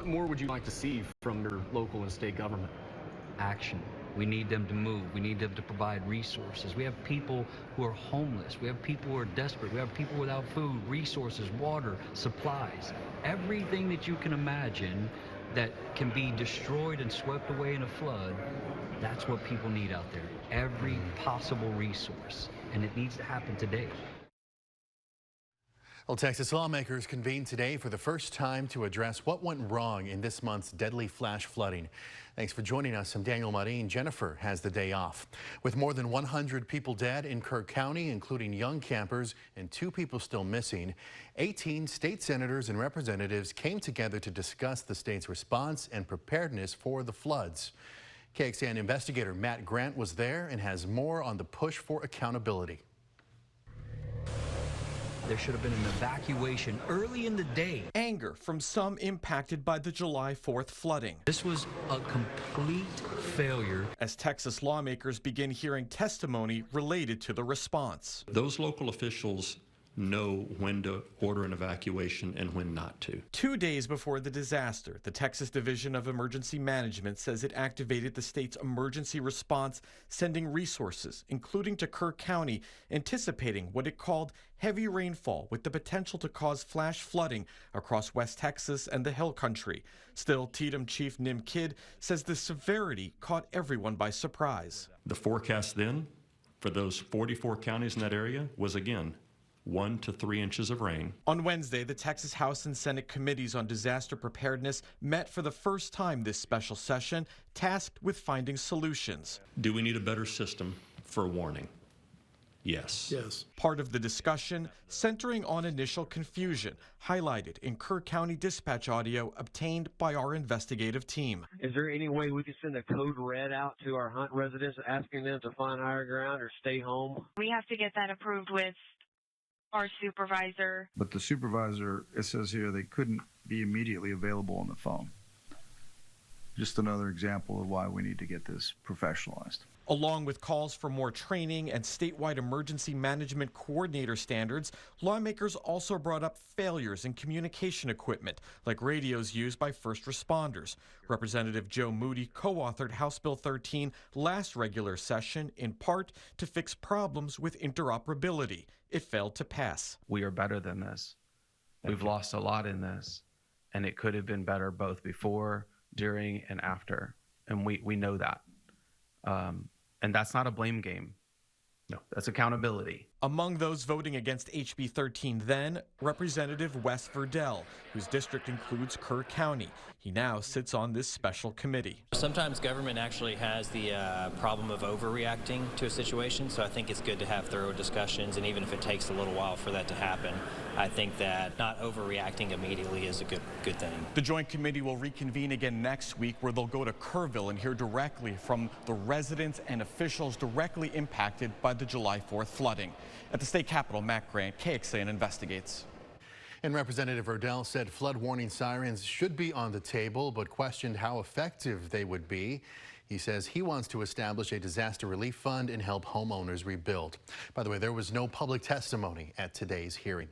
What more would you like to see from your local and state government? Action. We need them to move. We need them to provide resources. We have people who are homeless. We have people who are desperate. We have people without food, resources, water, supplies. Everything that you can imagine that can be destroyed and swept away in a flood, that's what people need out there. Every possible resource. And it needs to happen today. Well, Texas lawmakers convened today for the first time to address what went wrong in this month's deadly flash flooding. Thanks for joining us. I'm Daniel Marin. Jennifer has the day off. With more than 100 people dead in Kerr County, including young campers and 2 people still missing, 18 state senators and representatives came together to discuss the state's response and preparedness for the floods. KXAN investigator Matt Grant was there and has more on the push for accountability. There should have been an evacuation early in the day. Anger from some impacted by the July 4th flooding. This was a complete failure. As Texas lawmakers begin hearing testimony related to the response. Those local officials know when to order an evacuation and when not to. 2 days before the disaster, the Texas Division of Emergency Management says it activated the state's emergency response, sending resources, including to Kerr County, anticipating what it called heavy rainfall with the potential to cause flash flooding across West Texas and the Hill Country. Still, TDM Chief Nim Kidd says the severity caught everyone by surprise. The forecast then for those 44 counties in that area was again 1 to 3 inches of rain. On Wednesday, the Texas House and Senate committees on disaster preparedness met for the first time this special session, tasked with finding solutions. Do we need a better system for warning? Yes. Part of the discussion centering on initial confusion, highlighted in Kerr County dispatch audio obtained by our investigative team. Is there any way we can send a code red out to our Hunt residents asking them to find higher ground or stay home? We have to get that approved with our supervisor. But the supervisor, it says here, they couldn't be immediately available on the phone. Just another example of why we need to get this professionalized. Along with calls for more training and statewide emergency management coordinator standards, lawmakers also brought up failures in communication equipment, like radios used by first responders. Representative Joe Moody co-authored House Bill 13 last regular session, in part to fix problems with interoperability. It failed to pass. We are better than this. We've lost a lot in this, and it could have been better both before, during, and after. And we know that. And that's not a blame game. No, that's accountability. Among those voting against HB 13 then, Representative Wes Verdell, whose district includes Kerr County. He now sits on this special committee. Sometimes government actually has the problem of overreacting to a situation, so I think it's good to have thorough discussions, and even if it takes a little while for that to happen, I think that not overreacting immediately is a good thing. The Joint Committee will reconvene again next week, where they'll go to Kerrville and hear directly from the residents and officials directly impacted by the July 4th flooding. At the state capitol, Matt Grant, KXAN investigates. And Representative Verdell said flood warning sirens should be on the table, but questioned how effective they would be. He says he wants to establish a disaster relief fund and help homeowners rebuild. By the way, there was no public testimony at today's hearing.